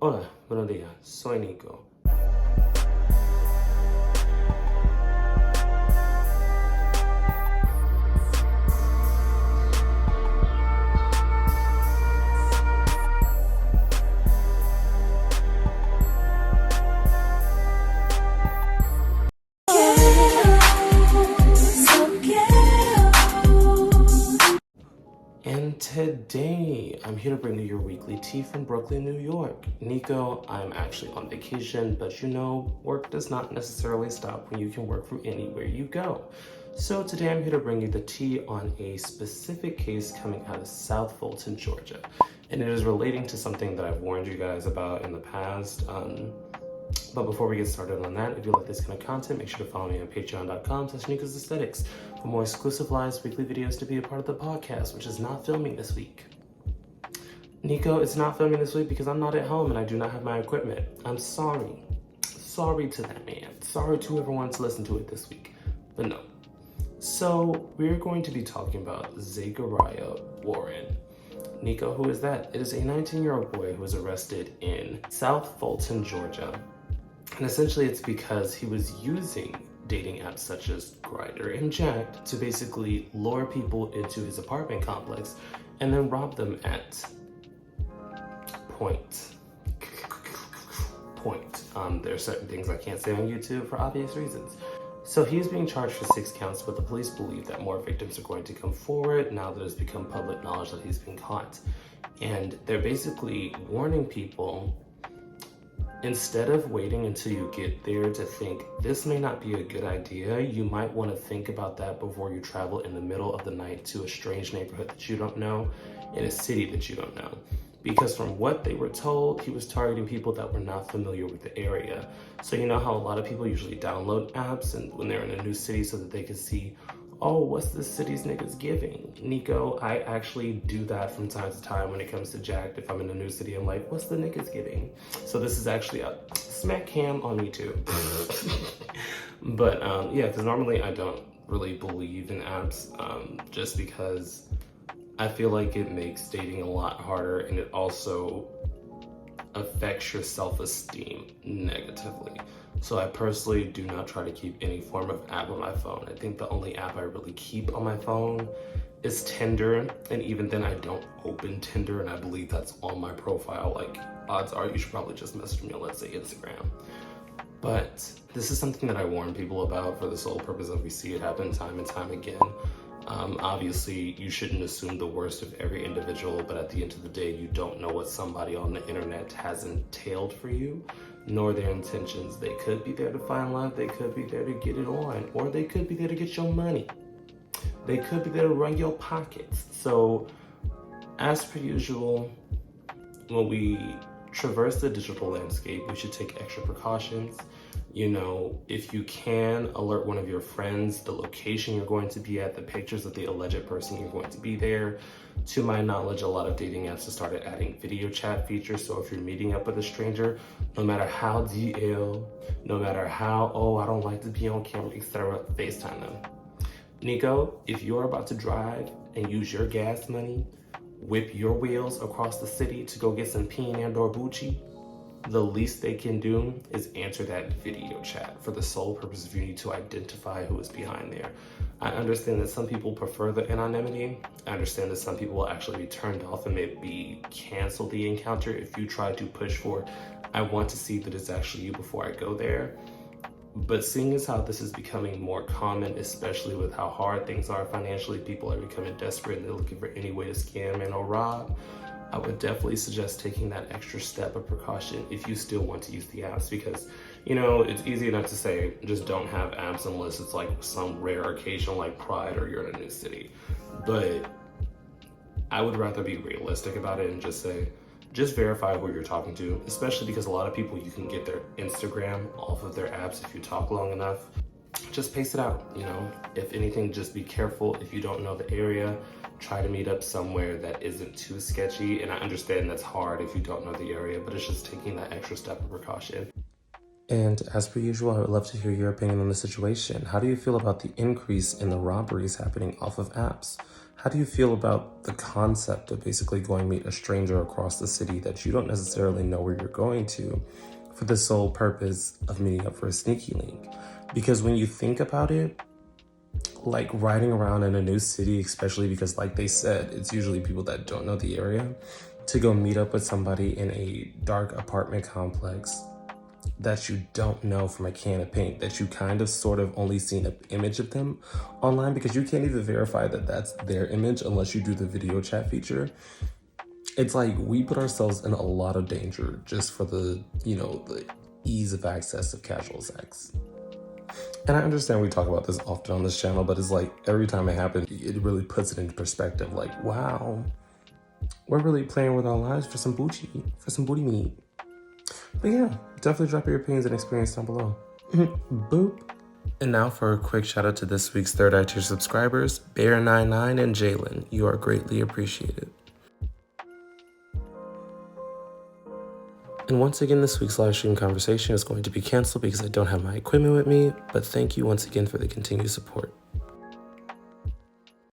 Hola, buenos días, soy Nico. And today, I'm here to bring you your weekly tea from Brooklyn, New York. Nico, I'm actually on vacation, but you know, work does not necessarily stop when you can work from anywhere you go. So today I'm here to bring you the tea on a specific case coming out of South Fulton, Georgia. And it is relating to something that I've warned you guys about in the past. But before we get started on that, if you like this kind of content, make sure to follow me on patreon.com/Nicosaesthetics for more exclusive live weekly videos to be a part of the podcast, which is not filming this week. Nico, it's not filming this week because I'm not at home and I do not have my equipment. I'm sorry. Sorry to that man. Sorry to everyone to listen to it this week. But no. So we're going to be talking about Zechariah Warren. Nico, who is that? It is a 19-year-old boy who was arrested in South Fulton, Georgia. And essentially it's because he was using dating apps such as Grindr and Jack to basically lure people into his apartment complex and then rob them at point. There are certain things I can't say on YouTube for obvious reasons. So he's being charged for 6 counts, but the police believe that more victims are going to come forward now that it's become public knowledge that he's been caught. And they're basically warning people, instead of waiting until you get there to think this may not be a good idea, you might want to think about that before you travel in the middle of the night to a strange neighborhood that you don't know, in a city that you don't know. Because from what they were told, he was targeting people that were not familiar with the area. So you know how a lot of people usually download apps and when they're in a new city so that they can see, oh, what's this city's niggas giving? Nico, I actually do that from time to time when it comes to Jack. If I'm in a new city, I'm like, what's the niggas giving? So this is actually a smack cam on me too. But yeah, because normally I don't really believe in apps just because I feel like it makes dating a lot harder and it also affects your self-esteem negatively. So I personally do not try to keep any form of app on my phone. I think the only app I really keep on my phone is Tinder, and even then I don't open Tinder, and I believe that's on my profile. Like, odds are you should probably just message me on, let's say, Instagram. But this is something that I warn people about for the sole purpose of we see it happen time and time again. Obviously, you shouldn't assume the worst of every individual, but at the end of the day, you don't know what somebody on the internet has entailed for you, nor their intentions. They could be there to find love, they could be there to get it on, or they could be there to get your money. They could be there to run your pockets. So, as per usual, when we traverse the digital landscape, we should take extra precautions. You know, if you can, alert one of your friends, the location you're going to be at, the pictures of the alleged person you're going to be there. To my knowledge, a lot of dating apps have started adding video chat features. So if you're meeting up with a stranger, no matter how DL, no matter how, oh, I don't like to be on camera, etc., FaceTime them. Nico, if you're about to drive and use your gas money, whip your wheels across the city to go get some peen and or Bucci, the least they can do is answer that video chat for the sole purpose of you need to identify who is behind there. I understand that some people prefer the anonymity. I understand that some people will actually be turned off and maybe cancel the encounter if you try to push for, I want to see that it's actually you before I go there. But seeing as how this is becoming more common, especially with how hard things are financially, people are becoming desperate and they're looking for any way to scam and or rob, I would definitely suggest taking that extra step of precaution if you still want to use the apps, because, you know, it's easy enough to say just don't have apps unless it's like some rare occasion like Pride or you're in a new city. But I would rather be realistic about it and just say, just verify who you're talking to, especially because a lot of people, you can get their Instagram off of their apps if you talk long enough. Just pace it out, you know? If anything, just be careful. If you don't know the area, try to meet up somewhere that isn't too sketchy. And I understand that's hard if you don't know the area, but it's just taking that extra step of precaution. And as per usual, I would love to hear your opinion on the situation. How do you feel about the increase in the robberies happening off of apps? How do you feel about the concept of basically going meet a stranger across the city that you don't necessarily know where you're going to for the sole purpose of meeting up for a sneaky link? Because when you think about it, like riding around in a new city, especially because like they said, it's usually people that don't know the area, to go meet up with somebody in a dark apartment complex that you don't know from a can of paint, that you kind of sort of only seen an image of them online, because you can't even verify that that's their image unless you do the video chat feature. It's like we put ourselves in a lot of danger just for the, the ease of access of casual sex. And I understand we talk about this often on this channel, but it's like every time it happens, it really puts it into perspective. Like, wow, we're really playing with our lives for some booty meat. But yeah, definitely drop your opinions and experience down below. Boop. And now for a quick shout out to this week's third eye tier subscribers, Bear99 and Jalen. You are greatly appreciated. And once again, this week's live stream conversation is going to be canceled because I don't have my equipment with me, but thank you once again for the continued support.